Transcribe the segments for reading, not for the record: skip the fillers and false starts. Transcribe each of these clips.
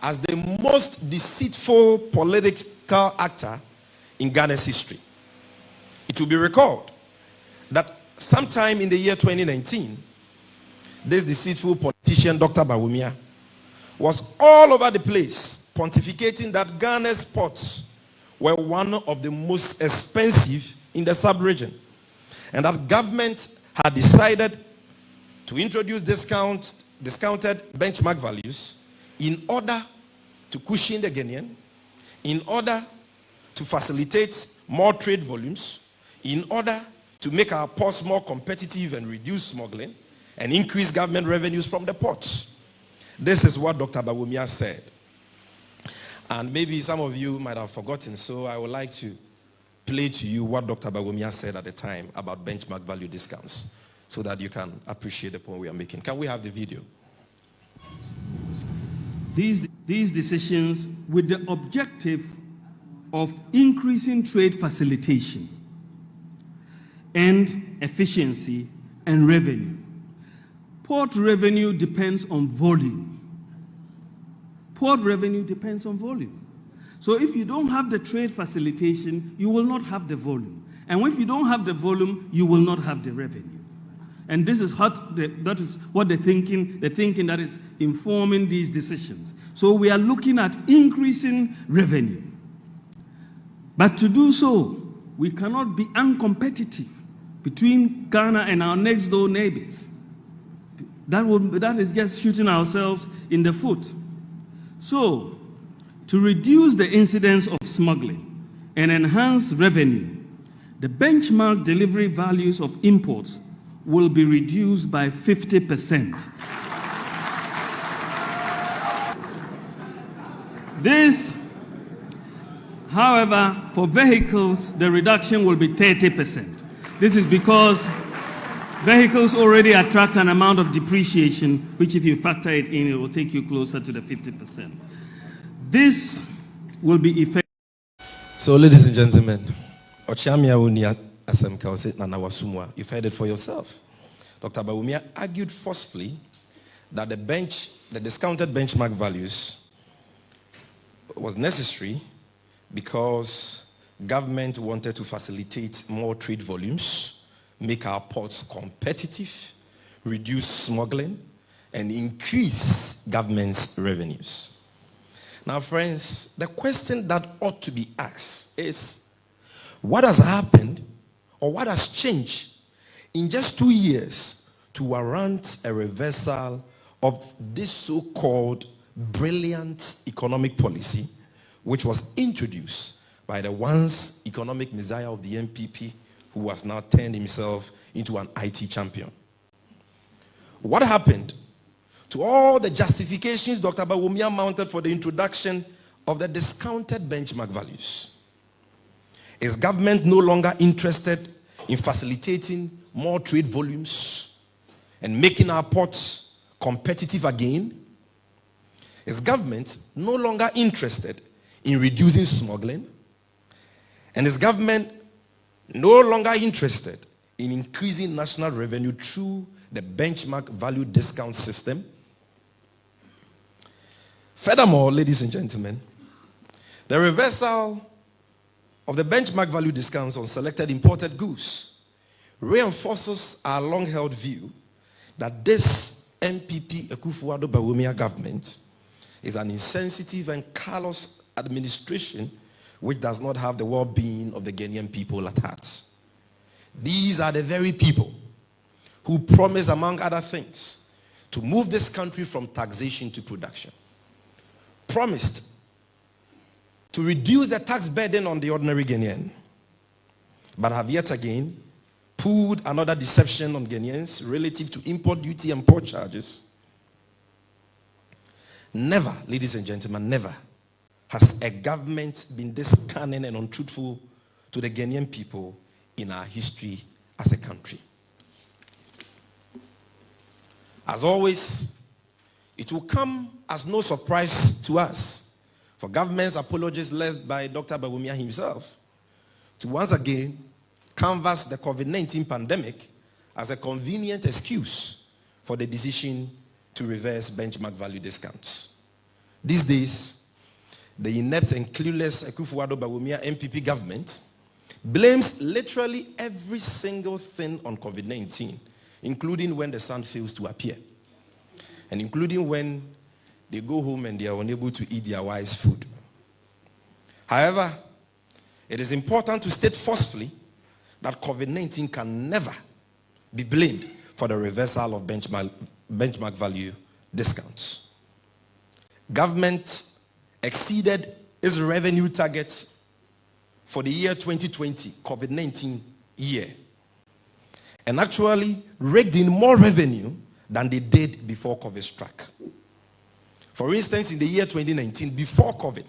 as the most deceitful political actor in Ghana's history. It will be recalled that sometime in the year 2019, this deceitful politician, Dr. Bawumia, was all over the place pontificating that Ghana's ports were one of the most expensive in the sub-region, and that government had decided to introduce discounted benchmark values in order to cushion the Ghanaian, in order to facilitate more trade volumes, in order to make our ports more competitive and reduce smuggling and increase government revenues from the ports. This is what Dr. Bawumia said. And maybe some of you might have forgotten, so I would like to play to you what Dr. Bawumia said at the time about benchmark value discounts so that you can appreciate the point we are making. Can we have the video? These decisions with the objective of increasing trade facilitation and efficiency and revenue. Port revenue depends on volume. Port revenue depends on volume. So if you don't have the trade facilitation, you will not have the volume. And if you don't have the volume, you will not have the revenue. And this is that is what the thinking that is informing these decisions. So we are looking at increasing revenue. But to do so, we cannot be uncompetitive between Ghana and our next door neighbors. That is just shooting ourselves in the foot. So, to reduce the incidence of smuggling and enhance revenue, the benchmark delivery values of imports will be reduced by 50%. This, however, for vehicles, the reduction will be 30%. This is because vehicles already attract an amount of depreciation, which if you factor it in, it will take you closer to the 50%. This will be effective. So, ladies and gentlemen, you've heard it for yourself. Dr. Bawumia argued forcefully that the discounted benchmark values was necessary because government wanted to facilitate more trade volumes, make our ports competitive, reduce smuggling, and increase government's revenues. Now, friends, the question that ought to be asked is, what has happened or what has changed in just 2 years to warrant a reversal of this so-called brilliant economic policy, which was introduced by the once economic messiah of the NPP, who has now turned himself into an IT champion? What happened to all the justifications Dr. Bawumia mounted for the introduction of the discounted benchmark values? Is government no longer interested in facilitating more trade volumes and making our ports competitive again? Is government no longer interested in reducing smuggling? And is government no longer interested in increasing national revenue through the benchmark value discount system? Furthermore, ladies and gentlemen, the reversal of the benchmark value discounts on selected imported goods reinforces our long-held view that this NPP Akufo-Addo Bawumia government is an insensitive and callous administration which does not have the well-being of the Ghanaian people at heart. These are the very people who promise, among other things, to move this country from taxation to production. Promised to reduce the tax burden on the ordinary Ghanaian, but have yet again pulled another deception on Ghanaians relative to import duty and port charges. Never, ladies and gentlemen, never has a government been this cunning and untruthful to the Ghanaian people in our history as a country. As always, it will come as no surprise to us for government's apologies led by Dr. Bawumia himself to once again canvass the COVID-19 pandemic as a convenient excuse for the decision to reverse benchmark value discounts. These days, the inept and clueless Akufo-Addo MPP government blames literally every single thing on COVID-19, including when the sun fails to appear, and including when they go home and they are unable to eat their wife's food. However, it is important to state forcefully that COVID-19 can never be blamed for the reversal of benchmark value discounts. Government exceeded its revenue targets for the year 2020, COVID-19 year, and actually raked in more revenue than they did before COVID struck. For instance, in the year 2019, before COVID,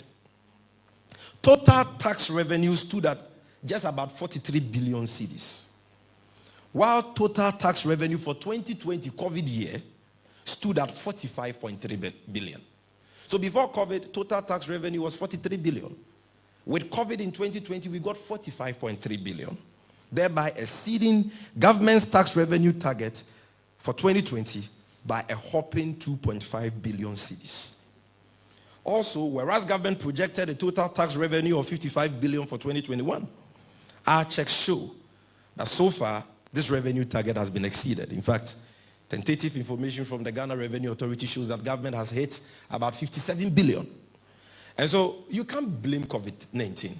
total tax revenue stood at just about 43 billion cedis, while total tax revenue for 2020 COVID year stood at 45.3 billion. So before COVID, total tax revenue was 43 billion. With COVID in 2020, we got 45.3 billion, thereby exceeding government's tax revenue target for 2020 by a whopping 2.5 billion cedis. Also, whereas government projected a total tax revenue of 55 billion for 2021, our checks show that so far, this revenue target has been exceeded. In fact, tentative information from the Ghana Revenue Authority shows that government has hit about 57 billion. And so you can't blame COVID-19.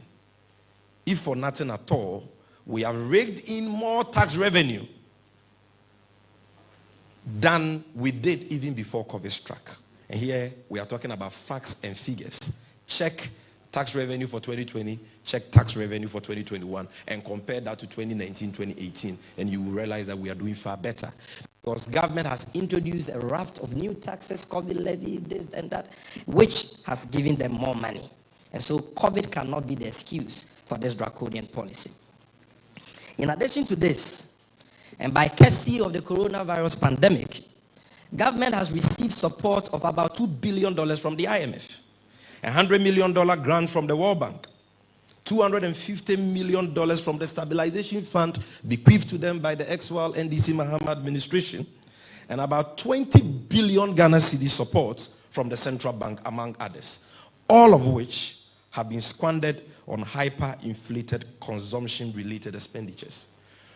If for nothing at all, we have raked in more tax revenue than we did even before COVID struck. And here we are talking about facts and figures. Check tax revenue for 2020, check tax revenue for 2021, and compare that to 2019, 2018, and you will realize that we are doing far better. Because government has introduced a raft of new taxes, COVID levy, this and that, which has given them more money. And so COVID cannot be the excuse for this draconian policy. In addition to this, and by courtesy of the coronavirus pandemic, government has received support of about $2 billion from the IMF, a $100 million grant from the World Bank, $250 million from the Stabilization Fund bequeathed to them by the ex-Wal NDC Mahama administration, and about 20 billion Ghana cedi support from the Central Bank, among others, all of which have been squandered on hyperinflated consumption-related expenditures.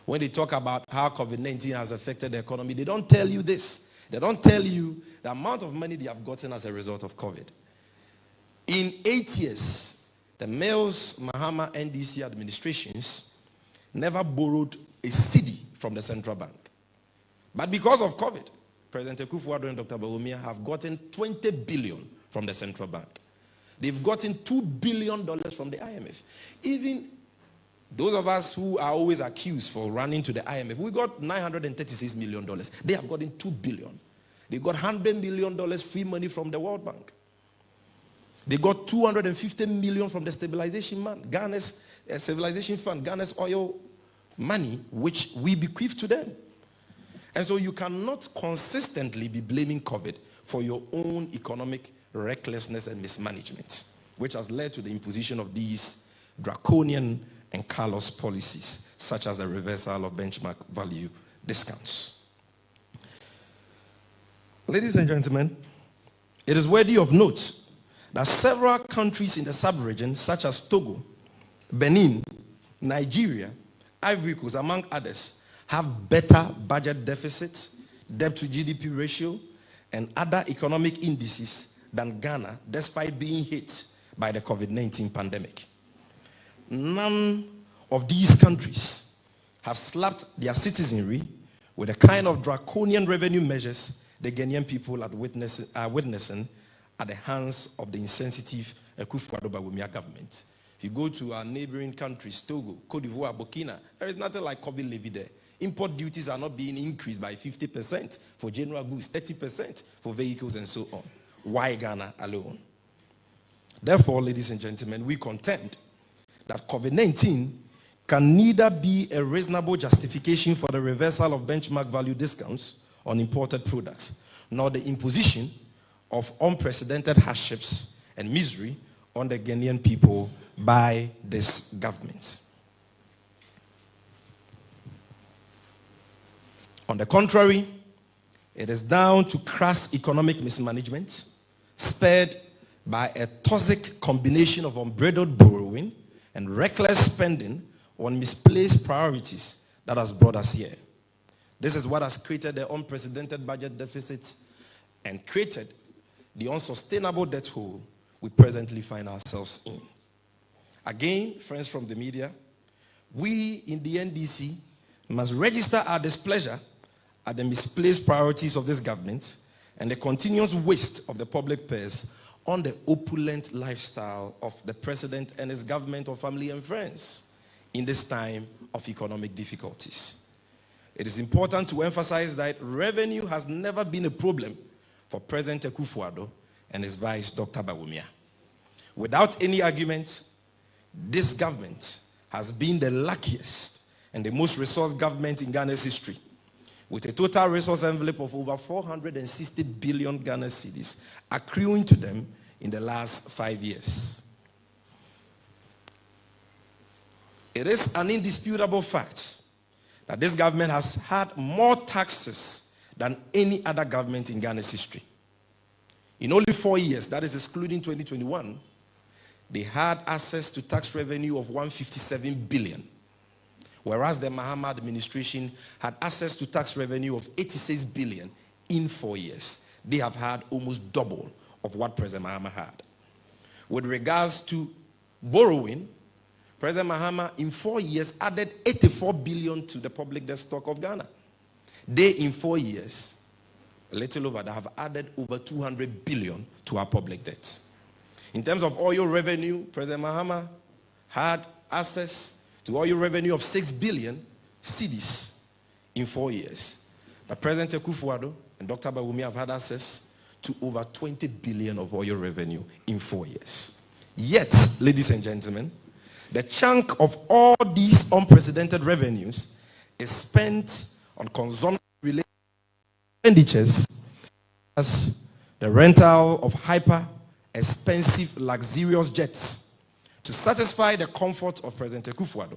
When they talk about how COVID-19 has affected the economy, they don't tell you this. They don't tell you the amount of money they have gotten as a result of COVID. In 8 years, the Mills Mahama NDC administrations never borrowed a cedi from the central bank. But because of COVID, President Akufo-Addo and Dr. Bawumia have gotten 20 billion from the central bank. They've gotten $2 billion from the IMF. Even those of us who are always accused for running to the IMF, we got $936 million. They have gotten $2 billion. They got $100 million free money from the World Bank. They got $250 million from the Stabilization Fund, Ghana's Stabilization Fund, Ghana's oil money, which we bequeath to them. And so you cannot consistently be blaming COVID for your own economic recklessness and mismanagement, which has led to the imposition of these draconian and callous policies, such as the reversal of benchmark value discounts. Ladies and gentlemen, it is worthy of note that several countries in the sub-region, such as Togo, Benin, Nigeria, Ivory Coast, among others, have better budget deficits, debt to GDP ratio, and other economic indices than Ghana, despite being hit by the COVID-19 pandemic. None of these countries have slapped their citizenry with the kind of draconian revenue measures the Ghanaian people are witnessing at the hands of the insensitive Akufo-Addo government. If you go to our neighboring countries, Togo, Cote d'Ivoire, Burkina, there is nothing like COVID levy there. Import duties are not being increased by 50% for general goods, 30% for vehicles, and so on. Why Ghana alone? Therefore, ladies and gentlemen, we contend that COVID-19 can neither be a reasonable justification for the reversal of benchmark value discounts on imported products, nor the imposition of unprecedented hardships and misery on the Ghanaian people by this government. On the contrary, it is down to crass economic mismanagement, spurred by a toxic combination of unbridled borrowing and reckless spending on misplaced priorities that has brought us here. This is what has created the unprecedented budget deficits and created the unsustainable debt hole we presently find ourselves in. Again, friends from the media, we in the NDC must register our displeasure at the misplaced priorities of this government and the continuous waste of the public purse on the opulent lifestyle of the president and his government of family and friends in this time of economic difficulties. It is important to emphasize that revenue has never been a problem for President Akufo-Addo and his vice, Dr. Bawumia. Without any argument, this government has been the luckiest and the most resource government in Ghana's history, with a total resource envelope of over 460 billion Ghana cedis accruing to them in the last 5 years. It is an indisputable fact that this government has had more taxes than any other government in Ghana's history. In only 4 years, that is excluding 2021, they had access to tax revenue of 157 billion, whereas the Mahama administration had access to tax revenue of 86 billion in 4 years. They have had almost double of what President Mahama had. With regards to borrowing, President Mahama in 4 years added 84 billion to the public debt stock of Ghana. They in 4 years, a little over that, have added over 200 billion to our public debt. In terms of oil revenue, President Mahama had access to oil revenue of 6 billion cedis in 4 years. But President Akufo-Addo and Dr. Bawumia have had access to over 20 billion of oil revenue in 4 years. Yet, ladies and gentlemen, the chunk of all these unprecedented revenues is spent on consumption-related expenditures, as the rental of hyper-expensive, luxurious jets to satisfy the comfort of President Akufo-Addo,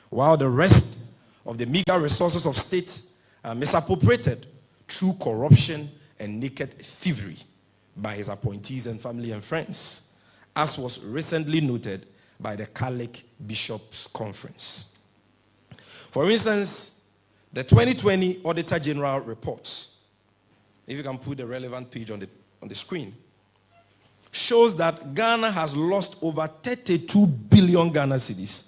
while the rest of the meager resources of state are misappropriated through corruption and naked thievery by his appointees and family and friends, as was recently noted by the Catholic Bishops' Conference. For instance, the 2020 Auditor General reports, if you can put the relevant page on the screen, shows that Ghana has lost over 32 billion Ghana cedis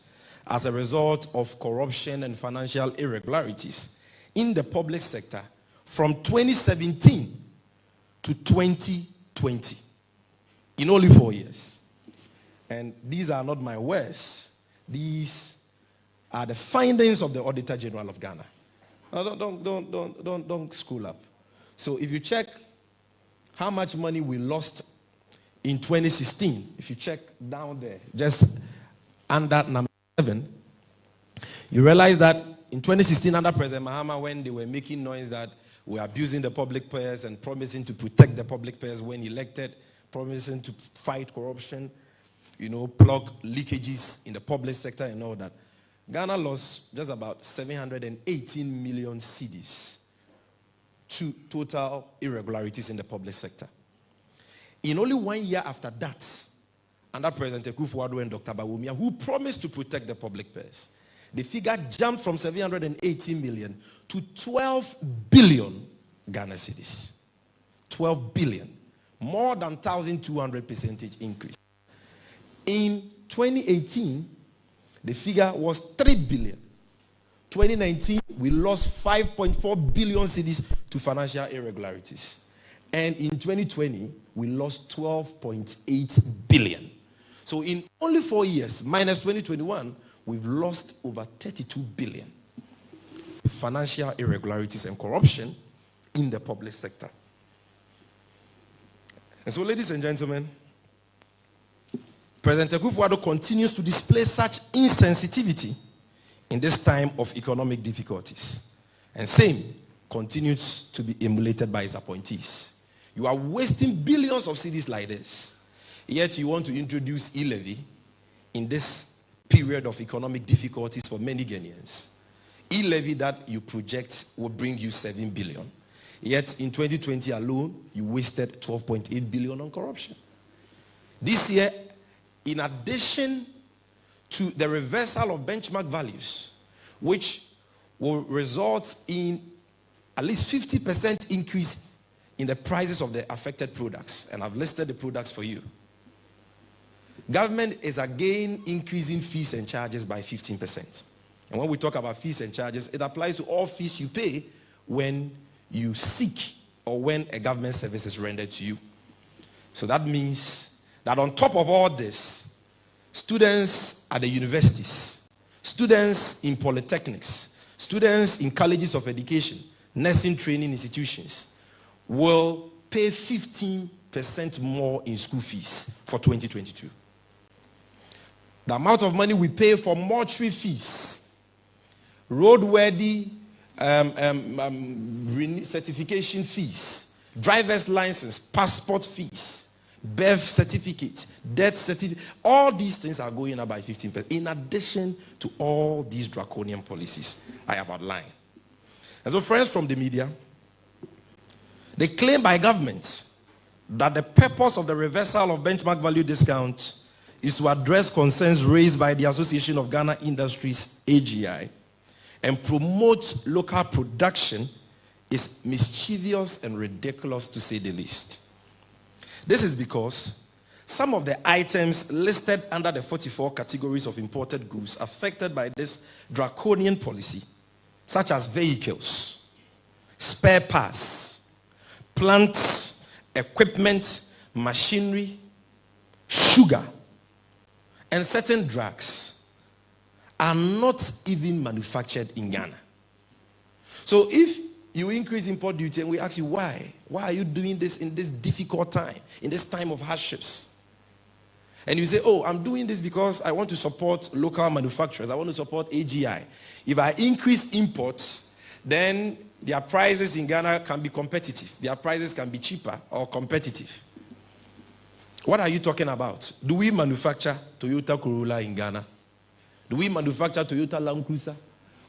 as a result of corruption and financial irregularities in the public sector from 2017 to 2020, in only 4 years. And these are not my words. These are the findings of the Auditor General of Ghana. Now, don't school up. So if you check how much money we lost in 2016, if you check down there, just under number 7, you realize that in 2016, under President Mahama, when they were making noise that we are abusing the public purse and promising to protect the public purse when elected, promising to fight corruption, plug leakages in the public sector and all that, Ghana lost just about 718 million cedis to total irregularities in the public sector. In only 1 year after that, under President Akufo-Addo and Dr. Bawumia, who promised to protect the public purse, the figure jumped from 718 million to 12 billion Ghana cedis. 12 billion. More than 1,200% increase. In 2018, the figure was 3 billion. 2019, we lost 5.4 billion cedis to financial irregularities. And in 2020, we lost 12.8 billion. So in only 4 years, minus 2021, we've lost over 32 billion to financial irregularities and corruption in the public sector. And so, ladies and gentlemen, President Akufo-Addo continues to display such insensitivity in this time of economic difficulties. And same continues to be emulated by his appointees. You are wasting billions of cedis like this, yet you want to introduce e-levy in this period of economic difficulties for many Ghanaians. E-levy that you project will bring you 7 billion. Yet in 2020 alone, you wasted 12.8 billion on corruption. This year, in addition to the reversal of benchmark values, which will result in at least 50% increase in the prices of the affected products, and I've listed the products for you. Government is again increasing fees and charges by 15%. And when we talk about fees and charges, it applies to all fees you pay when you seek or when a government service is rendered to you. So that means that on top of all this, students at the universities, students in polytechnics, students in colleges of education, nursing training institutions will pay 15% more in school fees for 2022. The amount of money we pay for mortuary fees, roadworthy certification fees, driver's license, passport fees, birth certificate, death certificate, all these things are going up by 15%, in addition to all these draconian policies I have outlined. And so friends from the media, they claim by government that the purpose of the reversal of benchmark value discount is to address concerns raised by the Association of Ghana Industries, AGI, and promote local production is mischievous and ridiculous, to say the least. This is because some of the items listed under the 44 categories of imported goods affected by this draconian policy, such as vehicles, spare parts, plants, equipment, machinery, sugar, and certain drugs, are not even manufactured in Ghana. So if you increase import duty and we ask you why are you doing this in this difficult time, in this time of hardships? And you say, oh, I'm doing this because I want to support local manufacturers. I want to support AGI. If I increase imports, then their prices in Ghana can be competitive. Their prices can be cheaper or competitive. What are you talking about? Do we manufacture Toyota Corolla in Ghana? Do we manufacture Toyota Land Cruiser?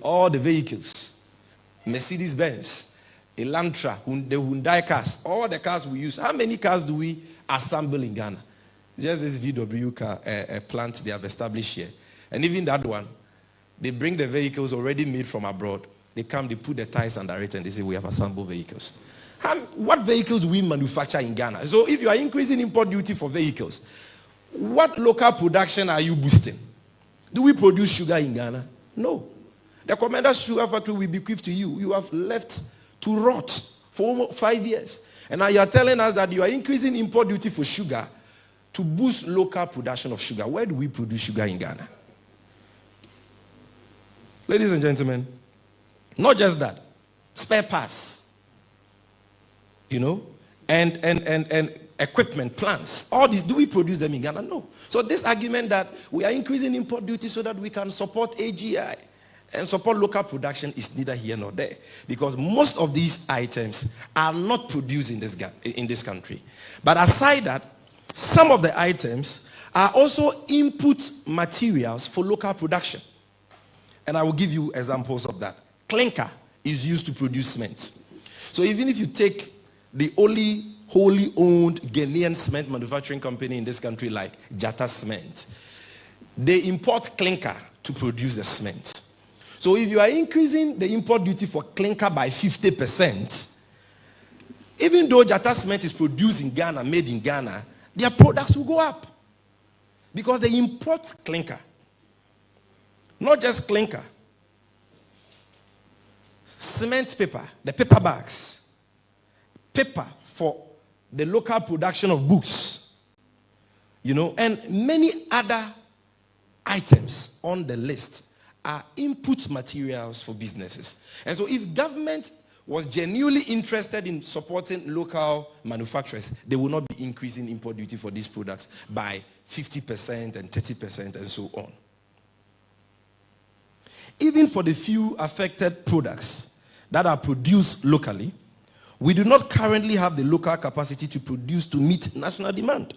All the vehicles, Mercedes-Benz, Elantra, the Hyundai cars, all the cars we use. How many cars do we assemble in Ghana? Just this VW car plant they have established here. And even that one, they bring the vehicles already made from abroad. They come, they put the tires under it, and they say, we have assembled vehicles. What vehicles do we manufacture in Ghana? So if you are increasing import duty for vehicles, what local production are you boosting? Do we produce sugar in Ghana? No. The Commander Sugar Factory will bequeath to you. You have left to rot for almost 5 years. And now you are telling us that you are increasing import duty for sugar to boost local production of sugar. Where do we produce sugar in Ghana? Ladies and gentlemen, not just that, spare parts, and equipment, plants, all these, do we produce them in Ghana? No. So this argument that we are increasing import duty so that we can support AGI and support local production is neither here nor there, because most of these items are not produced in this country. But aside that, some of the items are also input materials for local production. And I will give you examples of that. Clinker is used to produce cement. So even if you take the only wholly owned Ghanaian cement manufacturing company in this country like Jata Cement, they import clinker to produce the cement. So if you are increasing the import duty for clinker by 50%, even though Jata Cement is produced in Ghana, made in Ghana, their products will go up because they import clinker. Not just clinker. Cement paper, the paper bags, paper for the local production of books, and many other items on the list are input materials for businesses. And so if government was genuinely interested in supporting local manufacturers, they will not be increasing import duty for these products by 50% and 30% and so on. Even for the few affected products that are produced locally, we do not currently have the local capacity to produce to meet national demand.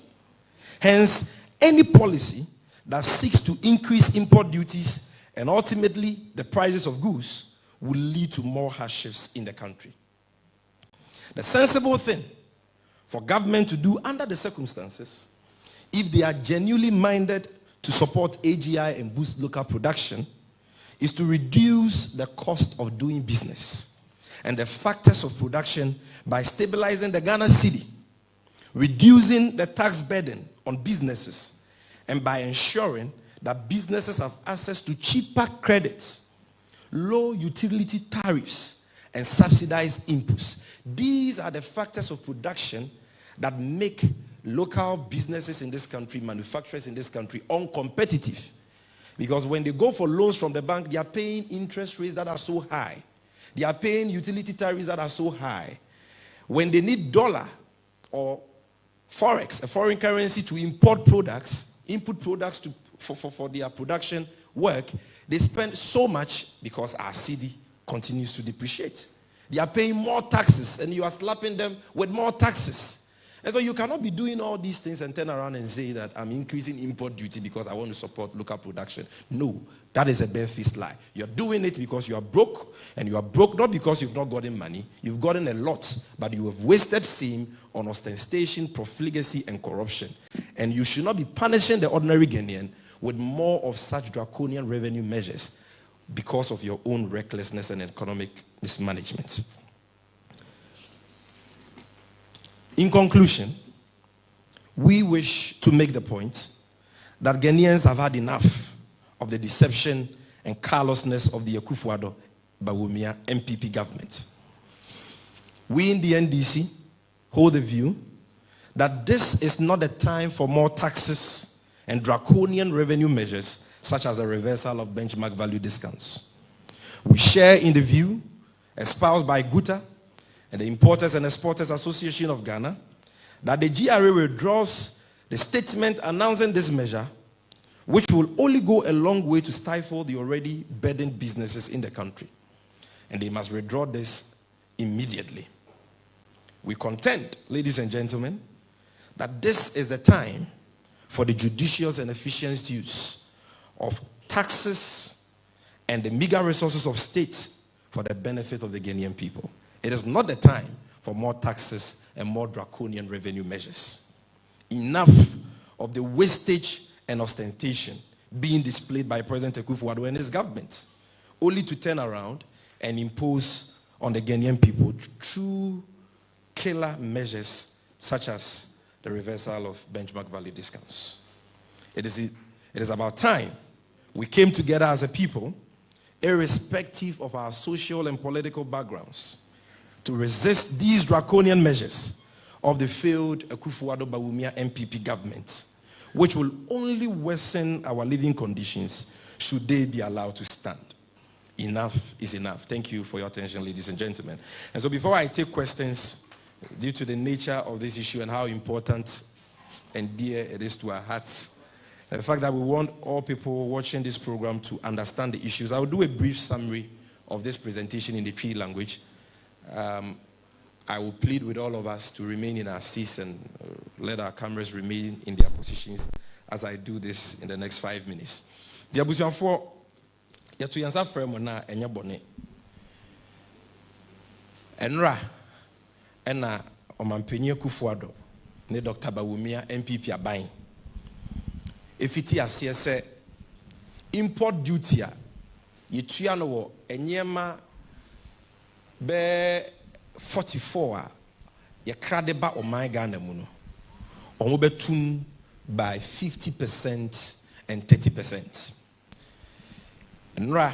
Hence, any policy that seeks to increase import duties and ultimately the prices of goods will lead to more hardships in the country. The sensible thing for government to do under the circumstances if they are genuinely minded to support AGI and boost local production, is to reduce the cost of doing business and the factors of production by stabilizing the Ghana cedi, reducing the tax burden on businesses, and by ensuring that businesses have access to cheaper credits, low utility tariffs, and subsidized inputs. These are the factors of production that make local businesses in this country, manufacturers in this country, uncompetitive. Because when they go for loans from the bank, they are paying interest rates that are so high. They are paying utility tariffs that are so high. When they need dollar or forex, a foreign currency, to import products, input products for their production work, they spend so much because our cedi continues to depreciate. They are paying more taxes, and you are slapping them with more taxes. And so you cannot be doing all these things and turn around and say that I'm increasing import duty because I want to support local production. No, that is a bare-faced lie. You're doing it because you are broke, and you are broke not because you've not gotten money. You've gotten a lot, but you have wasted same on ostentation, profligacy, and corruption. And you should not be punishing the ordinary Ghanaian with more of such draconian revenue measures because of your own recklessness and economic mismanagement. In conclusion, we wish to make the point that Ghanaians have had enough of the deception and carelessness of the Akufo-Addo-Bawumia MPP government. We in the NDC hold the view that this is not the time for more taxes and draconian revenue measures such as the reversal of benchmark value discounts. We share in the view espoused by GUTA and the Importers and Exporters Association of Ghana that the GRA withdraws the statement announcing this measure, which will only go a long way to stifle the already burdened businesses in the country. And they must withdraw this immediately. We contend, ladies and gentlemen, that this is the time for the judicious and efficient use of taxes and the meager resources of state for the benefit of the Ghanaian people. It is not the time for more taxes and more draconian revenue measures. Enough of the wastage and ostentation being displayed by President Akufo-Addo and his government, only to turn around and impose on the Ghanaian people true killer measures such as the reversal of benchmark value discounts. It is about time we came together as a people, irrespective of our social and political backgrounds, to resist these draconian measures of the failed Akufo-Addo-Bawumia MPP government, which will only worsen our living conditions should they be allowed to stand. Enough is enough. Thank you for your attention, ladies and gentlemen. And so before I take questions, due to the nature of this issue and how important and dear it is to our hearts, the fact that we want all people watching this program to understand the issues, I will do a brief summary of this presentation in the P language. I will plead with all of us to remain in our seats and let our cameras remain in their positions as I do this in the next 5 minutes. The abusuafo yetu yansa frame na enye bone. Enra ena omampenyi Akufo-Addo ne Dr. Bawumia MPP aban. Efiti ase se import duty a yetua no wo enyema be 44 a ye krade ba oman Ghana mu no omo betum by 50% and 30%. Nra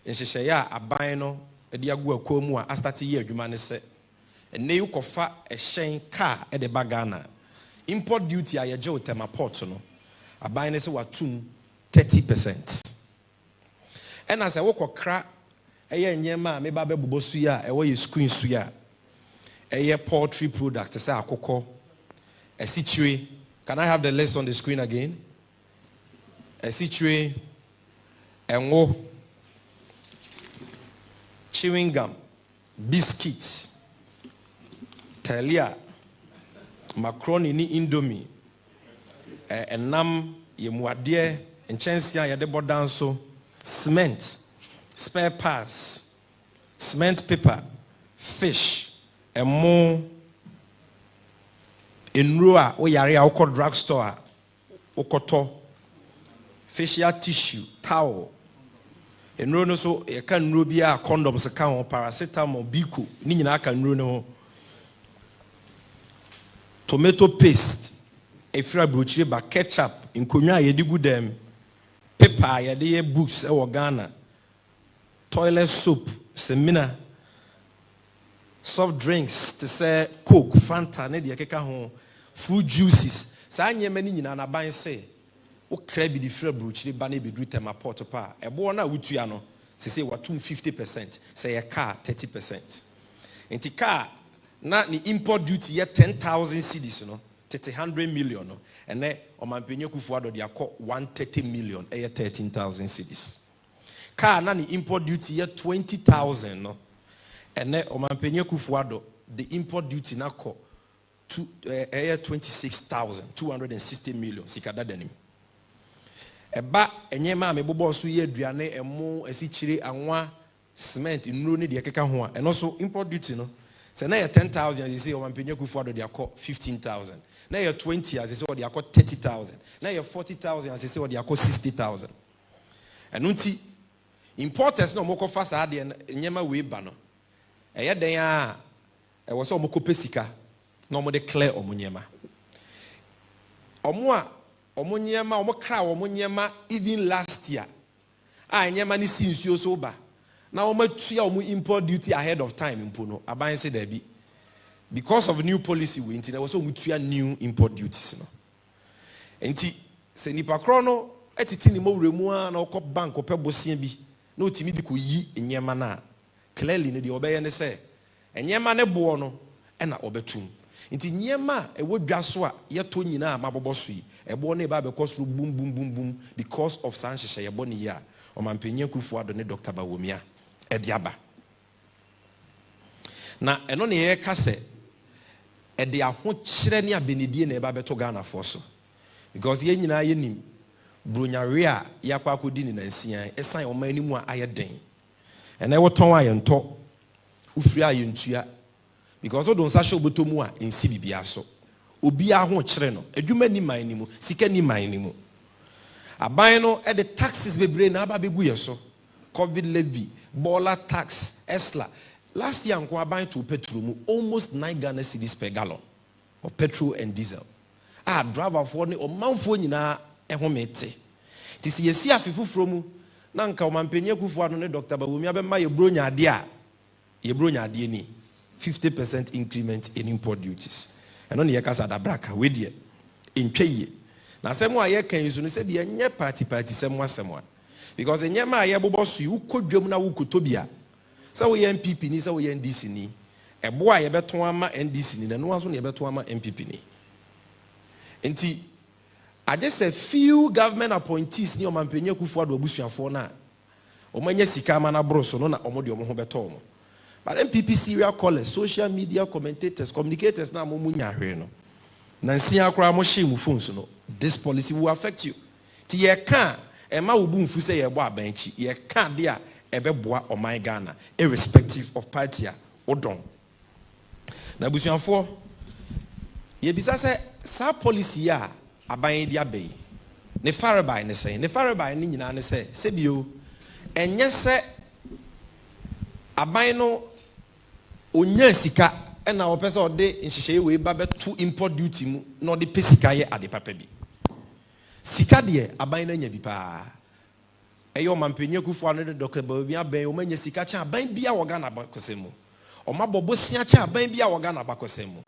enhyehyɛ ya aban no de agu akomu a astarte ye adwuma ne se ene yu kofa ehyen car e de ba Ghana import duty a ye je otema port no aban ne se watum 30%. And as I walk okra eye nyema me ba bebubo su ya e wo ye screen su ya eye poultry product say akoko esichire. Can I have the list on the screen again? Esichire, enwo, chewing gum, biscuits, talia, macaroni ni indomie, enam yemuadie, enchensia yadebo danso, cement, spare parts, cement paper, fish, emo, enrua o yare a oko drugstore okoto facial tissue towel enro no so e ka nro bia condoms ka ho paracetamol biko ni nyina aka nro no ho tomato paste efra brochire ba ketchup inkonwa ye digu dem paper ye de books e wo Ghana toilet soap semina soft drinks to say Coke Fanta ne de keka ho fruit juices sa nyema ni nyina na ban se o kra bi di fra brochire ba na bedru tema pot pa ebo na wutua no se say watum 50% say your car 30%. Enti car na ni import duty ye 10,000 cedis no 100 million no ene omampenye Kufuor de akọ 130 million 13,000 cedis. Car na ni import duty ye 20,000 no ene omampenye Kufuor the import duty na kọ 26,260 million sikada denim. Eba enyema me bobo so ye aduane emo asichire anwa cement nnuro ne de keka ho a eno so import duty no se na ye 10,000 as you say omampenye Kufuor de akọ 15,000 na ye 20 as you say de akọ 30,000 na ye 40,000 as you say de akọ 60,000 eno nti importers no moko fa sa de enyema we ba no eye den a e wo so moko pesika no mo de clear omunyema omo a omunyema omo kra omunyema even last year enyema ni sinsuo so ba na omo tua omo import duty ahead of time mpo no aban se da bi because of new policy we nti na wo so omo tua new import duties no enti se nipa kro no etiti ni mo wremu a na okọ bank opẹ bosia bi na otimi di ko yi enyema na clearly ne de obeye ne se enyema ne bo no e na obetum nti nyema e wodwa so a yeto nyina mabobo so yi ebo na eba be kosro boom boom boom boom because of san hyehyɛ yebo ne ya omampenye Kufuor ne Dr. Bawumia e de aba na eno ne ye ka se e de aho kyerɛ ne abenedie na eba beto Ghana for so because ye nyina ye nim bronyare a yakwa akodi ni nansian esan o man nimu a aye den ena e woton a ye nto ufiri a ye ntua because odon sa hye obotomu a ensi bibia so obi a ho kyerɛ no adwuma ni man ni mu sika ni man ni mu aban no e de taxes bebre na aba begu ye so covid levy boiler tax esla last year nko aban to petrol mu almost 9 Ghana cedis per gallon of petrol and diesel driver for ne o manfo nyina ehomete ti si yesi afefufuro mu na nka omampenye Kufuor ne Dr. Bawumia be ma ye bronya ade a ye bronya ade ni 50% increment in import duties eno ne ye kasa da braka we de entwaye na asemo a ye kan isu no se bi enye party semo asemo a because enye ma ye bobo so yu kodwam na wo kotobia se wo ye MPP ni se wo ye NDC ni ebo a ye beton ama NDC ni na no aso ne ye beton ama MPP ni enti I just say few government appointees ni omampenye Kufuor do abusuafo na omanya sika ma na broso no na omo de omo ho beto omo but MPP serial callers social media commentators communicators na mo nya hwe no na nsia akora mo hye mu phones no this policy will affect you ti ye ka e ma wo bu mfu se ye bo abanchi ye ka de a ebeboa oman Ghana irrespective of party a odon na abusuafo ye bisa se sa policy a aban di abai ne farabai ne say ne farabai ni nyina ne say sebio enye se aban no onya sika e na opese ode nhyehyeye we ba beto import duty mu na ode pesika ye ade papa bi sika de aban na nya bi pa eyo mampenye Kufuor ne Dr. Bawumia aban o manya sika cha aban bia wo Ghana bakosemu o mabobosia cha aban bia wo Ghana bakosemu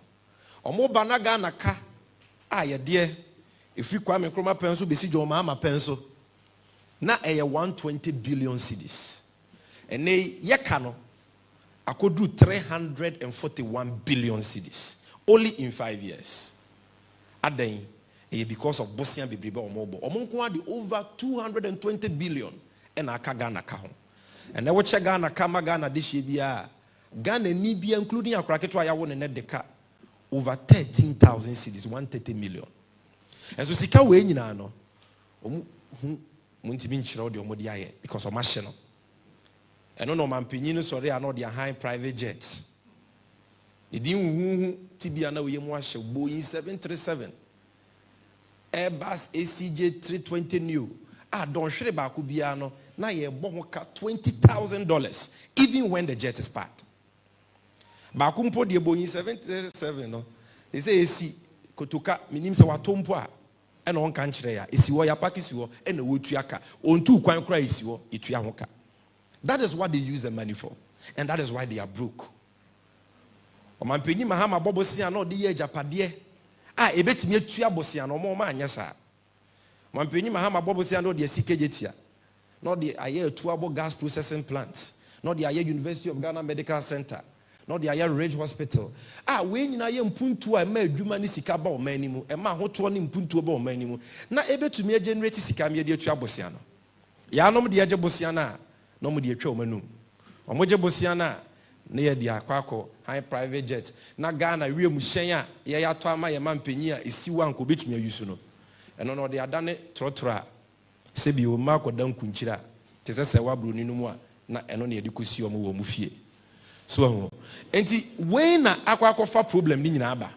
o mo ba na Ghana ka ye de if you Kwame Nkrumah penso besi Joma ama penso na 120 billion cedis ene yeka no akodu 341 billion cedis only in 5 years adan because of Bosnian bebrebe omobo omonko ade over 220 billion ena aka Ghana ka ho ene wo che Ghana ka ma Ghana de hye bia Ghana ni bia including akraketo ayawo ne deka over 13,000 cedis 130 million. And so sika we nyina no muntimi nkyerɛ de omodi aye because o mahye no eno no mampanyin no sori ano de high private jets edin huhu tibia na we mu ahye Boeing 737 Airbus ACJ 320 new. Don't share baku biano. Now ye bohoka $20,000 even when the jet is parked. Bakumpo de Boeing 737 no. They say AC kotuka minim se watompo a e no nka nkyere ya esiwo ya pakisiwo e na wotuaka ontu kwan kra esiwo etua hoka. That is what they use the money for, and that is why they are broke. Omampenyi mahama bobosia no de ye japade a ebetimi atua bosia no mo ma anya sa. Omampenyi mahama bobosia no de sikejetia no de aye atuabo gas processing plant, no de aye University of Ghana Medical Center, no de aye Ridge Hospital. We nyina ye mpuntu a ma adwuma ni sika ba o manimu e ma hoto ni mpuntu ba o manimu na ebetumi generate sika me de atua bosia no ya nom de age bosia na no mo de atwa o manum omoje bosia na na ye de akwako high private jet na Ghana wiem hyen a ye yato ama ye mampanyi a esiwa anko betumi ayusu no eno no de adane trotra se bi o ma koda nkunkyira te se wabro ni no mu a na eno na ye de kosi o mo wo mu fie. So enti when na akwakofa problem ni nyina aba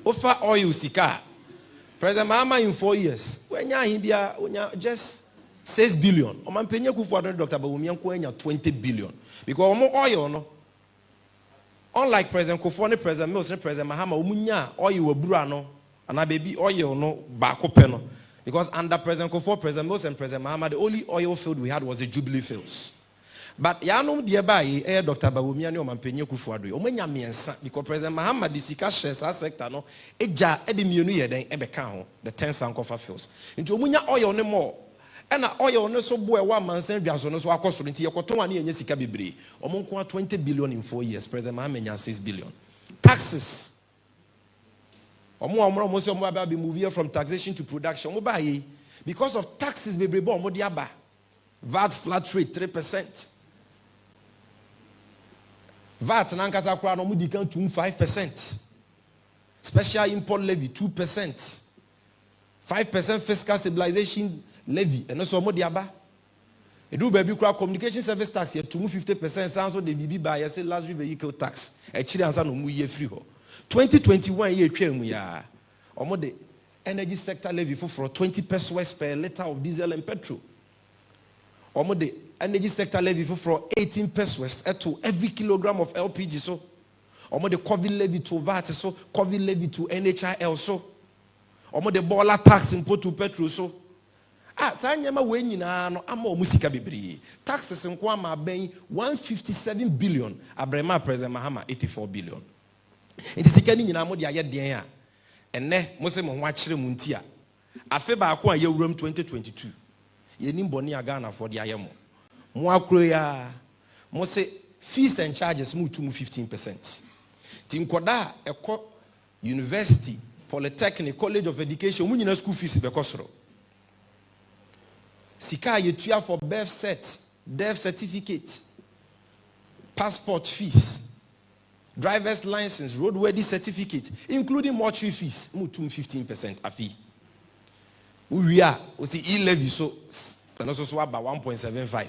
ofa oil sika President Mahama in 4 years when ya hibia onya just 6 billion o man penye kufu adon Dr. Bawumia nko anya 20 billion because omo oil no unlike President Kufuor ne President Mills ne President Mahama omunya oil wabura no ana baby oil no ba ko pe no because under President Kufuor, President Mills and President Mahama the only oil field we had was the Jubilee fields. But yanom de bae Dr. Bawumia ne o mampenye Kufuor ado o manya miensa because President Mahama di sika shares a sector no eja e de mienu ye den e beka ho the 10 sankofa fields nti omunya oil ne more and oil no so boy 1 man sen duaso no so akoso nti ye koton ane enya sika bebre omo nko 20 billion in 4 years. President Mahama nya 6 billion taxes omo so omo be move from taxation to production omo bae because of taxes bebre bo omo de aba VAT flat rate 3%. VAT nankasa kwa no mudi kan 5%. Special import levy 2%. 5% fiscal stabilization levy and also mo diaba. Edu baby kwa communication service tax ye 50% sanso de bibi ba ye say luxury vehicle tax. E chiri ansa no mu ye free ho. 2021 ye twam ya. Omo de energy sector levy for 20 pesos per liter of diesel and petrol. Omo de energy sector levy for 18 pesos to every kilogram of LPG so. Omo de COVID levy to VAT so, COVID levy to NHIL so. Omo de boiler tax import to petrol so. Sa nyama we nyina no ama omu sika bebre. Taxes nko ama ben 157 billion, abrema President Mahama 84 billion. Enti sika ni nyina mo de aye den a. Enne mo se mo ho akire mu nti a. Afe ba ko a ye wuram 2022. Ye nim boni Ghana for de aye mo. Mo akro ya mo se fees and charges mu 15%. Tim koda eko university, polytechnic, college of education mu nyina school fees be kosoro. Sika yetua for birth set, death certificate, passport fees, driver's license, roadworthy certificate, including mortuary fees, mu 15% afi. We are see e-levy so and also so about 1.75.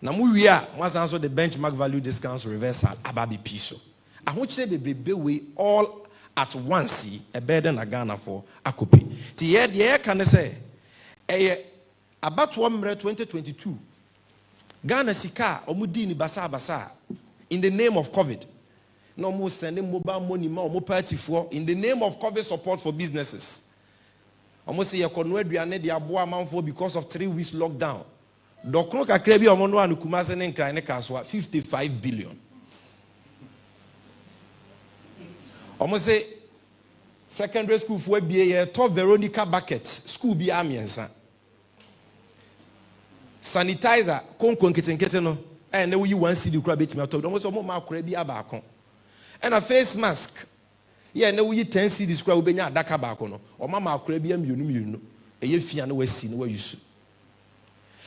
Now we are once also the benchmark value discounts reversal ababi piso. I want you to be way all at once a burden a Ghana for akopi. The year can say about 2022 Ghana sika omudini basa in the name of COVID. No more sending mobile money more party for in the name of COVID support for businesses. Almost say aduane de aboa manfo because of 3 weeks lockdown. Dokno kakra bi omo no anu kumase ne nkran ne kaswa 55 billion. Almost say secondary school for BA top Veronica bucket school bi amiensa. Sanitizer konko nketenkete no na we 1 cedi kura betimi atọ almost omo ma kura bi abakon. And a face mask yeah, na we 10 cedis kura ubenya adaka baako no oma ma akura bia mienu eye fia na wasi na wayusu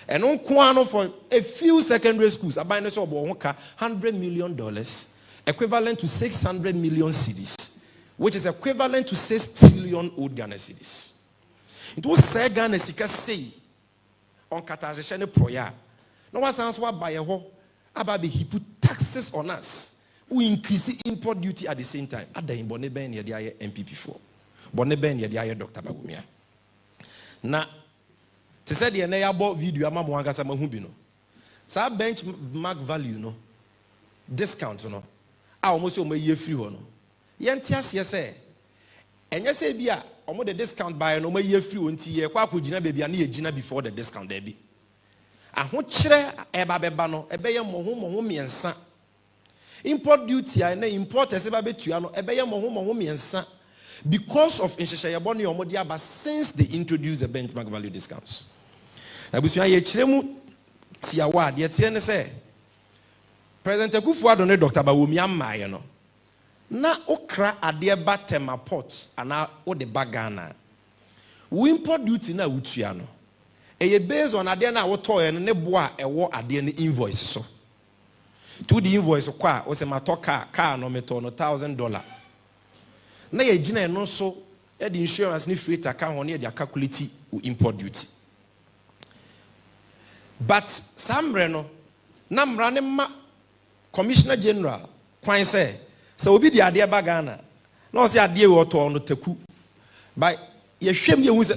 and on kwano for a few secondary schools abai no so obo ho ka $100 million equivalent to 600 million cedis, which is equivalent to 6 trillion old Ghana cedis. It was say Ghana sika say on katajehye ne proya no was answer by a ho aba be he put taxes on us. We increase import duty at the same time. At the Imbone Ben, the MPP4. bone ben ye dia Dr. Bawumia na te said ye na yabo video ama mo angasa mahu bi no sa benchmark value no discount no a almost o maye free ho no ye ntiase se enye se bi a omo the discount buy no maye free onti ye kwa akogina bebia na ye gina before the discount there bi aho kire eba beba no ebe ye moho miensa import duty na import eba betua no ebe ye moho miensa because of insheshe boni omodi aba since they introduced the benchmark value discounts. Abusuan ye kiremu tiawa de tie ne se President Akufo-Addo ne Dr. Bawumia maaye no na okra ade ba tema port ana o de bagana we import duty na wutua no eye based on ade na wo toye no ne boa ewo ade ne invoice so to the invoice kwa o se matoka car no meto no $1,000 na ye gina eno so e the insurance ni freight account ho ne de calculate import duty. But samre no na mra ne ma Commissioner General kwan say so obi di ade ba Ghana na o se ade we oto no taku by ye hwem ye hu se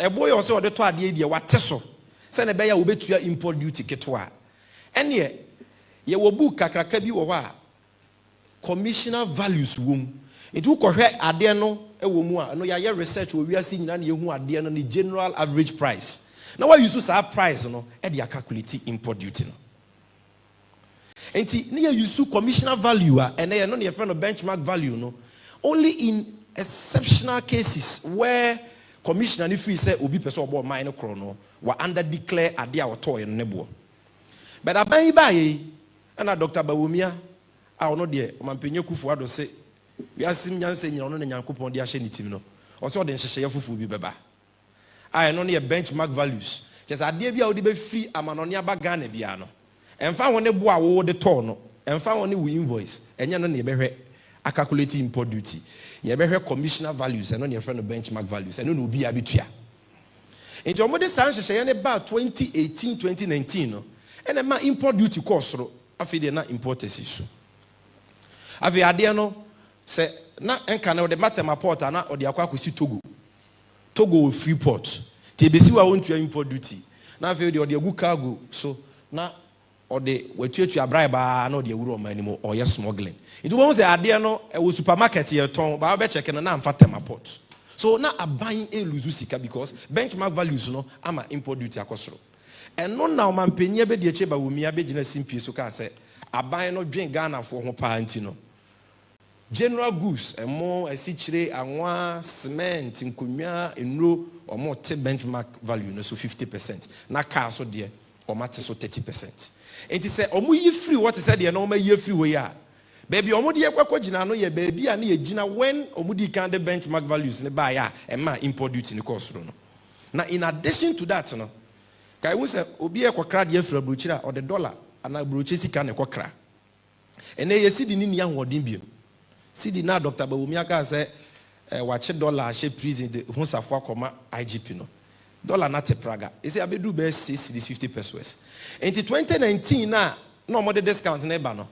ebo ye o se o de to ade die wate so se na be ya obetua import duty ketwa ene ye wo book kakraka bi wo ho a commissioner values wom it will correct ade no e wo mu a no ya research wo wiase nyina na ye hu ade no ni general average price. Now why you use our price no e dey calculate import duty no. Enti na you use commissioner value and na no your friend of benchmark value no only in exceptional cases where commissioner ni free say obi person obo mine kro no wa under declare ade a woto no nebo. But aban bae na Dr. Bawumia a ono de mampenye Akufo-Addo say we asim nyanse nyina ono na Nyankopon de ahye ni tim no o so de nhyehyeye fufu bi beba I know your benchmark values. Just idea be out be free amanonia bagana biano. And found one boa wo the tono. And found one we invoice. And you know near a calculating import duty. You better commissioner values and on your friend of benchmark values. And no be abitua. In your modern science, about 2018, 2019, and a man import duty cost. I feel they're not importers issue. I feel idea no say not encounter the matter my port and or the Kwaku si Togo free port. TBC wa want to import duty. Now feel the good cargo so now or the we to a bribe no the euro anymore or yes smuggling. It won't say idea no a supermarket here ton but I bet check and fatema port. So now a buying a luzusika because benchmark values no ama import duty akosro. And no now man penye be the cheba wumi be jina simpi so ka say a buying no drink Ghana for ho pa antino. General goods and more esichire anwa cement nkunya enro or more benchmark value no so 50%. Na car so there or matter so 30%. And it say omu ye free what is said there no ye free we are. Baby omu di kwakwa gina no ye baby ani ye gina when omu di kan the benchmark values ne ba ya e ma import duty ne cost no. Now in addition to that no kai we say obi e kwakra de afra brochira or the dollar ana brochi sika ne kwakra. Ene ye sidi ni nia hodin bio. Sidi na Dr. Bawumia ka say watch dollar she prison the hunsafo akoma IGP no. Dollar na te praga. E say abedu be 6 cedis 50 pesos. In 2019 na no more the discount na ba no.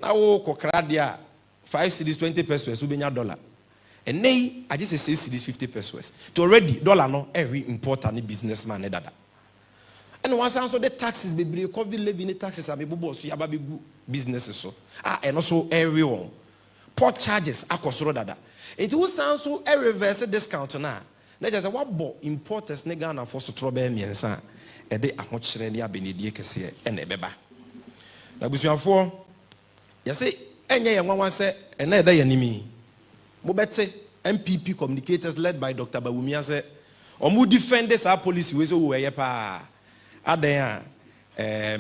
Na wo kokra dia 5 cedis 20 pesos we benya dollar. And nay I just say 6 cedis 50 pesos. To already dollar no every important businessman ne dada. And once also the taxes be COVID levy taxes are be boss so yaba be businesses so. And also everyone port charges akosoro dada. It will sound so a reverse discount na. Na just what bo importers ne Ghana for so trobe miensa e de ahokyere ne abenedie kese e na ebeba. Na busuafo ya say enye ye nwanwa se e na eda yanimi. Mo bete MPP communicators led by Dr. Bawumia say omu defend this our policy we so we ye pa. Adan a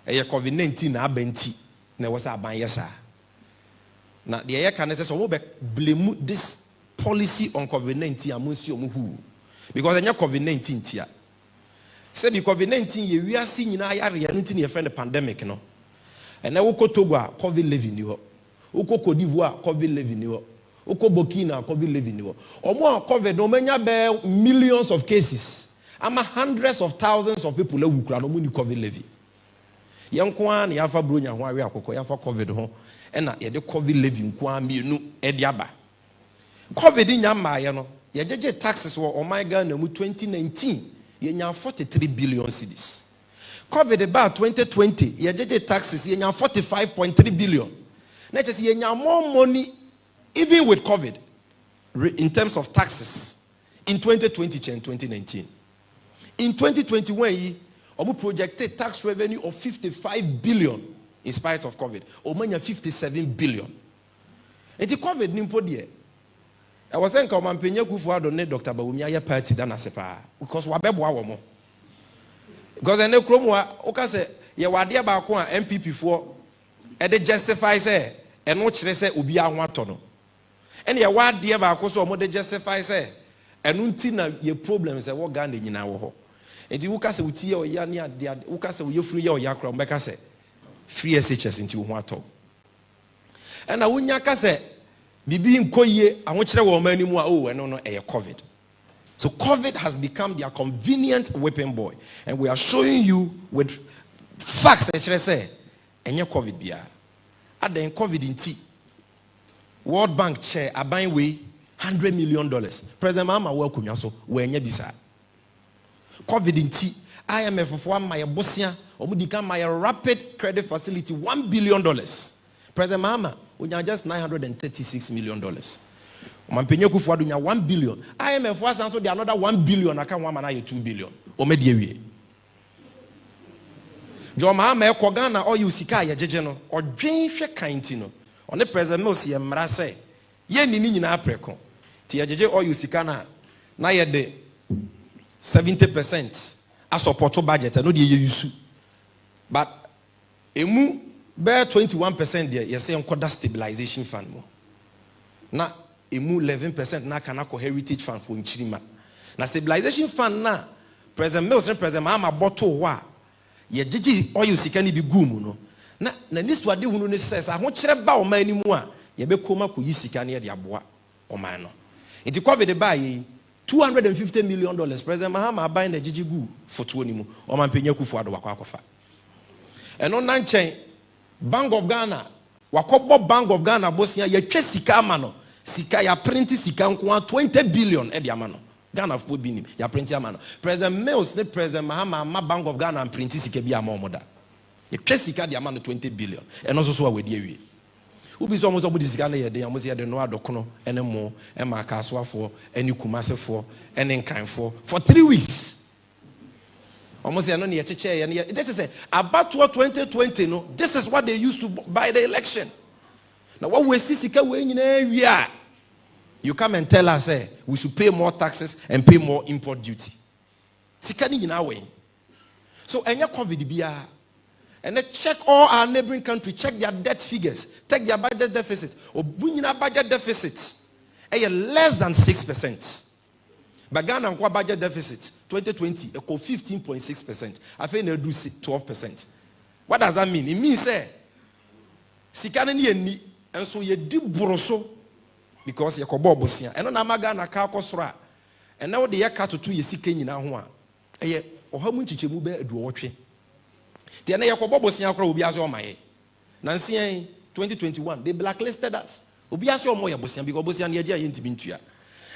COVID-19 na abenti na was aban yesa. Na the air can say so blame this policy on COVID-19 amunsi omuhu because enya COVID-19 tia. Say be COVID-19 ye we are seeing na yare nti na friend the pandemic no. And na woko Togo a COVID levy ni ho. Woko Cote d'Ivoire COVID levy ni ho. Woko Burkina COVID levy ni ho. Omo COVID no menya be millions of cases. Ama hundreds of thousands of people lewu kura no mu ni COVID levy. Yankwa na yafa bronya ho awe akoko yafa COVID ho. Na ye de COVID levy nkwa mienu e de aba. COVID in Yamaya, no, your taxes were on my gun in 2019, you 43 billion cedis. COVID about 2020, your taxes, you 45.3 billion. Not just you more money, even with COVID, in terms of taxes, in 2020 and 2019. In 2021, we projected tax revenue of 55 billion in spite of COVID. Omanya 57 billion. And the COVID nimpo die. I was saying come ampenye kufu adonne Dr. Bawumia ya party than asepa because wabeboa wo mo. Because ene krom wa oka se ye wade ba ko a MPP fo e de justify say eno kire say obi anwa to no. Ene ye wade ba ko so mo de justify say eno nti na ye problem say wo Ghana nyina wo ho. Enti wo ka se uti ye o ya ne ade wo ka se wo ye furu ye o ya kra mbeka se free SHS nti wo ho ato. Ena wonya ka se bibi nkoye ahokyere wo mani mu a oh eno no e COVID. So COVID has become their convenient whipping boy, and we are showing you with facts that say enye COVID bia. Aden COVID inti World Bank chair aban we $100 million. President Mahama welcome you so we enye bisa. COVID inti IMF for my bosia omudika my rapid credit facility $1 billion. President Mahama we just $936 million. Mampenye kufu adu nya 1 billion. IMF was also the another 1 billion aka wa mana ye 2 billion. Omedie wie. Jo Mahama e ko Ghana o yusika ye jeje no. Odwen hwe kanti no. One president no se ye mra se ye ni nyina apreko. Ti ye jeje o yusika na ye de 70% a support budget no de ye yusu. But emu be 21% there ye say enkoda stabilization fund mo. Na emu 11% na kanako heritage fund for nchirima. Na stabilization fund na President Mills and President Mahama bottle wa ye jeje oil sika ni bi gumu no. Na nisto ade hunu ne says a ho kire ba o man ni mu a ye be koma ko yi sika ne ye de aboa o man no. Nti COVID ba yi $250 million President Mahama buy na jeje gu foto ni mu o man penya kufu ado wakwa akofa. Eno na nchen Bank of Ghana wakobo Bank of Ghana bosia ye twa sika ama no. Sika ya printi sika nko 20 billion e di amano. Ghana fo bi nim ya printi amano. President Mills ne President Mahama ma Bank of Ghana printi sika bi amomoda. Ye twa sika di amano 20 billion. E no so so we di awie. Ubi so mo so budi sika na ye de amosi ye de no adokono ene mo e ma kasoafo eni kumasefo eni nkranfo for 3 weeks. Almost no near cheche and this is about 2020 no. This is what they used to buy the election. Now what we see you come and tell us we should pay more taxes and pay more import duty. Sikani in our way. So any COVID biya and then check all our neighboring countries, check their debt figures, take their budget deficit or bunyina budget deficits less than 6%. But Ghana budget deficit 2020 equal 15.6%. I think they'll do 12%. What does that mean? It means sikana ni and so you do broso because you kobo bosia. And on Ghana ka kosra. And now the year cut to 2 years sikeni na ho a. Eye ohamu chichemu be eduotwe. The na yakobo bosia kra obi aso maye. Nansi 2021 they blacklisted us. Obi aso mo ya bosia because bosia na ye je ntimi ntua.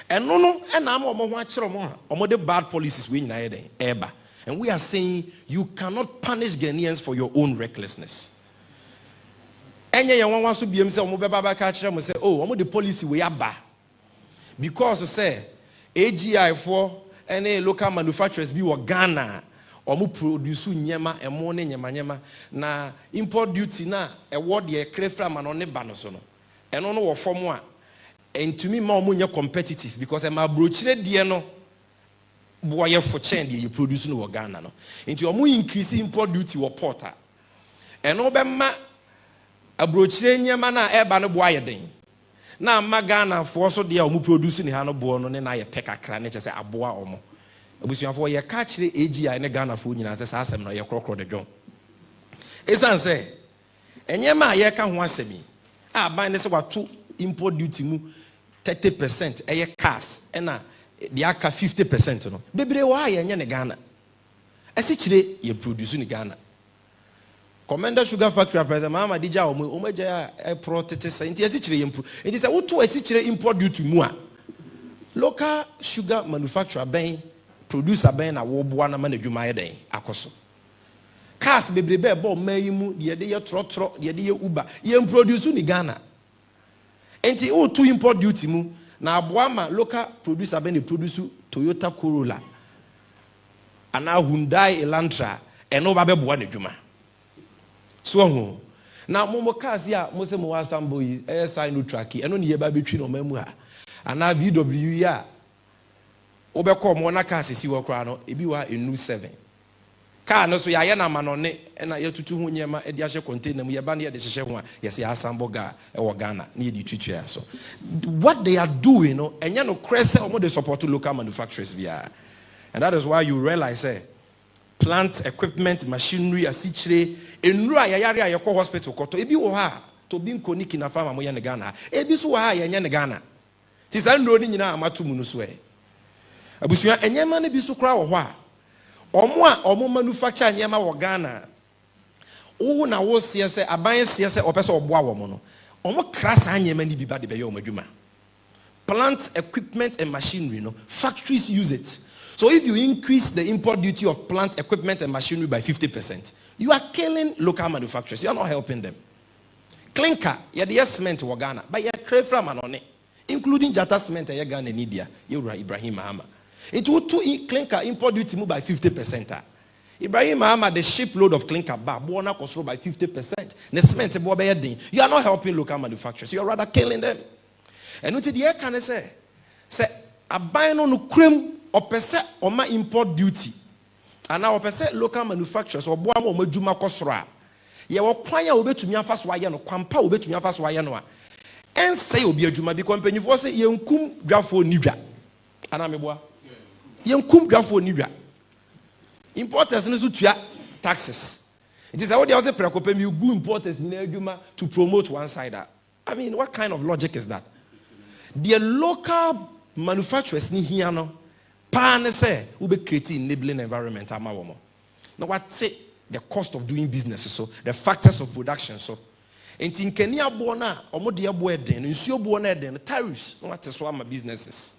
And no, and I'm the bad policies we ever. And we are saying you cannot punish Ghanaians for your own recklessness. And you want to be himself, say, oh, I'm the policy we are bad. Because say AGI for any local manufacturers be or Ghana or mu produce nyema and more nyema na import duty na a word ye crefram and on the banosono. And on what form one. And to me, more competitive because I'm a brochure diano boy for change you produce no Ghana no. Into your more increasing import duty or porter. And Obama a brochure nyamana eba no boy den. Na Magana for so dear mu producing hano born and I peka cranage say aboa omo. Obusia for ye catch the AGI in Ghana food in as asem no ye crocro the john. Esan say enyema ye ka ho asemi. Ah ban ne say what two import duty mu 30% a cars and the aka 50% no. Bebre why in Ghana. Essentially, you produce in Ghana. Commander Sugar Factory President Mahama Dija Omeja a protest. It is a import due to mua. local sugar manufacturer ben producer ben na wo boa na manadwuma den akoso cars bebrebe ebo mayimu de ye trotro de ye uber ye produce ni Ghana enti o to import duty mu na aboa ma local producer ben produce Toyota Corolla ana Hyundai Elantra eno ba beboa na dwuma so ho na mo cars ya mo se mo wasambo yi SI no track eno ne ye ba betwi no mamu ha ana VW ya obekọ mo na cars si wo kra no ebi wa enu 7 car no so ya na manone na ya tutu ho nyema e de ahye container mu ye ba na ye de hyehye ho a yes ya asambo ga e wo Ghana na ye di tutu ya so what they are doing no enya no crese omo de support local manufacturers via and that is why you realize plant equipment machinery asichire enuru ayare ayekọ hospital koto ebi wo ha to bi nkoniki na farm mo ye ne Ghana ebi so wo ha ye nye ne Ghana ti sa ndo ni nyina amatu mu no so abusua enyema ne bi so kra wo ho a omo manufacture nyema wo Ghana wo na wo sie se aban sie se opese oboa wo mo no omo kra sa nyema ni bi ba de be ye o madwuma plant equipment and machinery no factories use it. So if you increase the import duty of plant equipment and machinery by 50%, you are killing local manufacturers. You are not helping them. Clinker, the cement in Ghana, but you are from Anone, including Jata cement and Ghana and India. You are Ibrahim Mahama. It would to clinker import duty move by 50%. Ibrahim Mahama, the shipload of clinker bar, Buona cost by 50%. The cement, you are not helping local manufacturers. You are rather killing them. And what the air can say, a buy no cream. Opese oma import duty and now opese local manufacturers or boa mo madwuma kosora ye wo kwan a obetumi afa so aye no kwampa obetumi afa so aye no a ense obi adwuma bi kompanyifo se yenkum dwafo nidwa ana meboa yenkum dwafo nidwa importers no so tua taxes it is how they also prekopem you go importers ni adwuma to promote one side. I mean, what kind of logic is that? The local manufacturers ni here no pan say we be creating enabling environment ama womo. Now what say the cost of doing business so the factors of production so enti nkania bo na omo de abo eden nsuo bo na eden tariffs what so ama businesses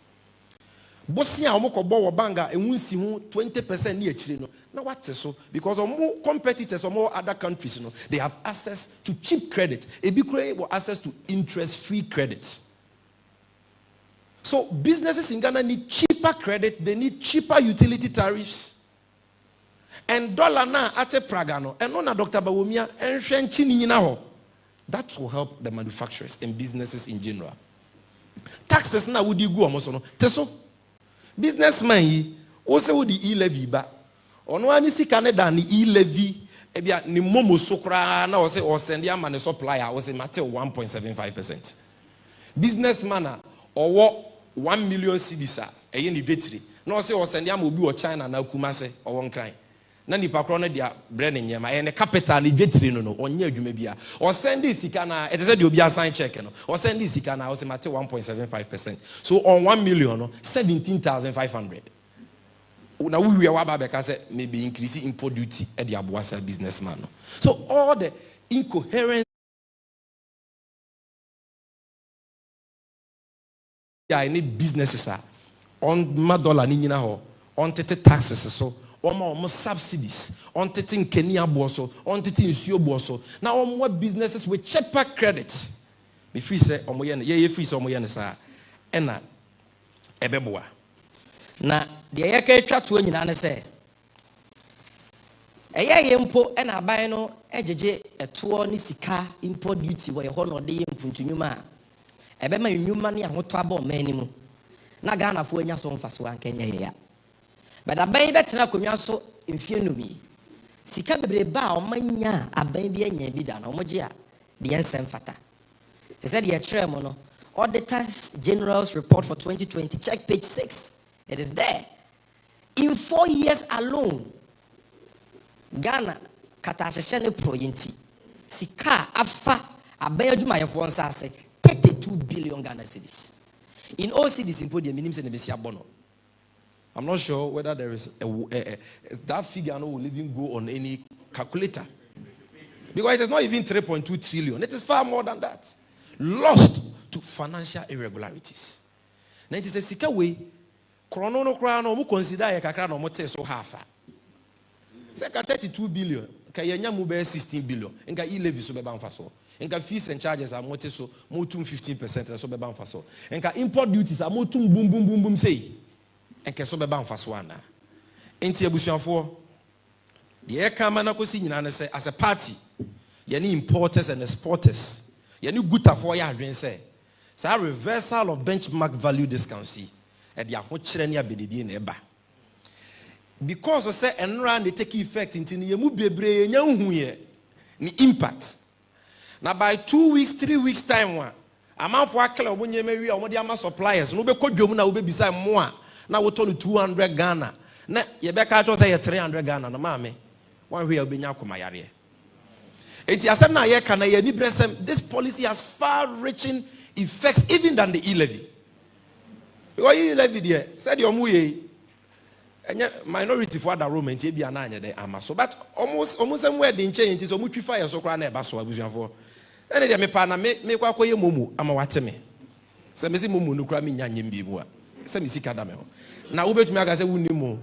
bosia omo kobo wo banga enwunsi hu 20% ni achire no na what so because omo competitors omo other countries no they have access to cheap credit ebi kure access to interest free credit. So businesses in Ghana need cheaper credit, they need cheaper utility tariffs. And dollar na ate pragano. And no na Dr. Bawumia and Shenchini ho. That will help the manufacturers and businesses in general. Taxes na would you go almost no. Teso businessman yi also would the e-levy ba. Ono ani si Canada ni e-levy ebia ni momo sokra na o send ya man supplier o se mate 1.75%. Businessman or 1 million cedis a ye ni vetri no say o send am obi o China na Kumase o won kran na nipa kro no dia bre ne nyema ye ne capital ni vetri no onye adwuma bia o send sika na it is the obi assign check no o send sika na o say mate 1.75%. So on 1 million no 17,500 na we wa ba beka say maybe increase import duty e the abuasa businessman no. So all the incoherent any businesses are on $1 ni nyina ho on tete taxes so on subsidies on tete Kenya boso on tete nsuo boso now on what businesses with cheaper credit be free say omo ye ye free say omo ye ne sa ena ebeboa na de ye ka twa to nyina ne se eye ye mpo ena aban no ejeje eto ni sika import duty wo ye ho no de ye mpuntunwuma ebe ma nyuma ne ahoto aba o mani mu na Ghana fo anya so mfa so ankenya ye ya but aban betena konwa so mfie numi sika bebre ba o manya aban bi anya bi da na o moje a de ensem fata they said ye kire mo no Auditors General's report for 2020 check page 6 it is there in 4 years alone Ghana katasheshe ne proyinti sika afa aban adwuma ye fo nsa ase 32 billion Ghana cedis. In all cities in podium, minimum and Bessia Bono. I'm not sure whether there is that figure will even go on any calculator. Because it is not even 3.2 trillion. It is far more than that. Lost to financial irregularities. 90 says sika we krono no kra no mo consider ye kakra no mo te so half. Say ka 32 billion, ka yenya mu be 16 billion. Enka e-levy so be ban fa so. Enka fees and charges are mo te so mo tum 15% so be ban fa so. Enka import duties are mo tum boom boom boom boom say. Enka so be ban fa so ana. Enti abusuafo the air camera kosi nyina ne say as a party yeni importers and exporters yeni guta for ya adwen say say reversal of benchmark value discount see e dia ho kire ne abedidie na eba because say enra dey take effect into ye mu bebre nya hu ye ni impact na by 2 weeks 3 weeks time wa amanfo akle obonye mewi omo dey ama suppliers no be kodwom na wo be bisa mo a na wo to no 200 Ghana na ye be ka cho say 300 Ghana na maame one way obenya akoma yare enti asem na ye kana ye ni bresem this policy has far reaching effects even than the e-levy because e-levy there said your mu ye minority for that room enti bia na anya dey ama so but almost somewhere dey nche enti so mu twi fire so kra na e ba so abusuafo ene dey me pa na me kwa koye momu ama wate me se me si momu no kra me nya nyem bi mu a se me sika da me ho na wo betumi aka se wunni mo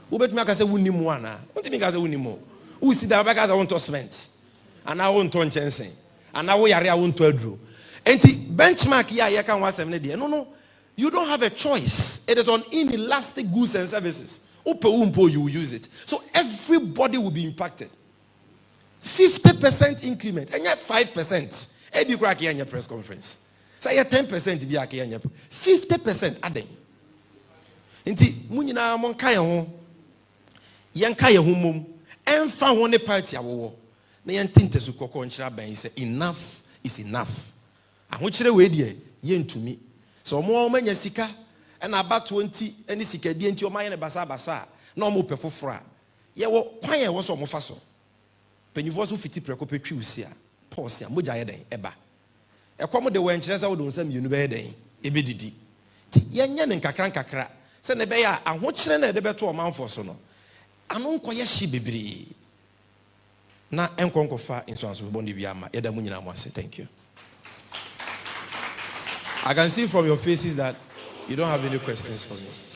wo betumi aka se wunni mo ana wonti mi ka se wunni mo wo si da ba ka se won to cement ana won to nchensen ana wo yare a won to aduro enti benchmark ya ye kan wasem ne de no you don't have a choice. It is on inelastic goods and services. You will use it. So everybody will be impacted. 50% increment. And yet 5%. Ebi crack here in your press conference. So you 10% be here in your 50% adding. Inti munyina mon kaya ho. Yan kaya ho mum. Emfa ho ne party awo. Na yan tinte su kokko nchira ban say enough is enough. Ahochire we de yentumi. So more manya sika and about 20 any sika di enti o maye ne basa na mo pefofra ye wo kwan ye wo so mo fa so penyifo so fiti preko petwi usi a pause a moja ye den eba ekom de wen kire sa wo don sam yenu be den ebedidi ti ye nya ne nkakra se ne be ya ahokire na de beto o manfo so no anu nkoye hye bebre na enkonkofa insurance bo ne bi ama ye da mu nyina mo ase. Thank you. I can see from your faces that you don't have any questions for me.